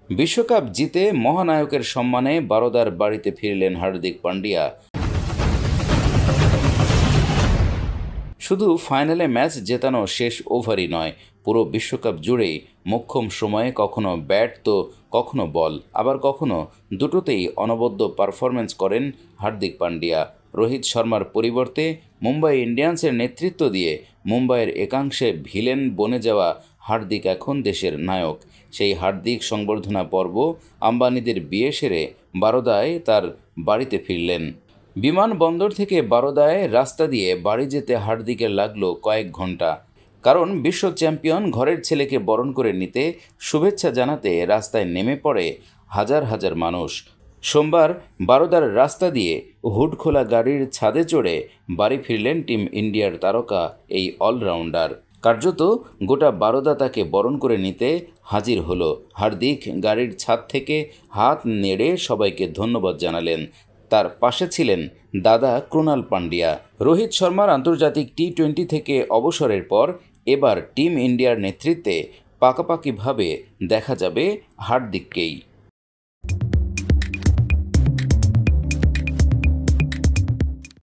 বিশ্বকাপ জিতে মহানায়কের সম্মানে বারোদার বাড়িতে ফিরলেন হার্দিক পান্ডিয়া। শুধু ফাইনালে ম্যাচ জেতানো শেষ ওভারই নয়, পুরো বিশ্বকাপ জুড়েই মোক্ষম সময়ে কখনো ব্যাট তো কখনো বল, আবার কখনো দুটোতেই অনবদ্য পারফরম্যান্স করেন হার্দিক পান্ডিয়া। রোহিত শর্মার পরিবর্তে মুম্বাই ইন্ডিয়ান্সের নেতৃত্ব দিয়ে মুম্বাইয়ের একাংশে ভিলেন বনে যাওয়া হার্দিক এখন দেশের নায়ক। সেই হার্দিক সংবর্ধনা পর্ব আম্বানিদের বিয়ে সেরে বারোদায় তার বাড়িতে ফিরলেন। বিমানবন্দর থেকে বারোদায় রাস্তা দিয়ে বাড়ি যেতে হার্দিকের লাগলো কয়েক ঘন্টা, কারণ বিশ্ব চ্যাম্পিয়ন ঘরের ছেলেকে বরণ করে নিতে শুভেচ্ছা জানাতে রাস্তায় নেমে পড়ে হাজার হাজার মানুষ। সোমবার বারোদার রাস্তা দিয়ে হুড খোলা গাড়ির ছাদে চড়ে বাড়ি ফিরলেন টিম ইন্ডিয়ার তারকা এই অলরাউন্ডার। কার্যত গোটা বারোদা তাকে বরণ করে নিতে হাজির হলো। হার্দিক গাড়ির ছাদ থেকে হাত নেড়ে সবাইকে ধন্যবাদ জানালেন। তার পাশে ছিলেন দাদা ক্রুনাল পান্ডিয়া। রোহিত শর্মার আন্তর্জাতিক টি-20 থেকে অবসরের পর এবার টিম ইন্ডিয়ার নেতৃত্বে পাকাপাকিভাবে দেখা যাবে হার্দিককেই।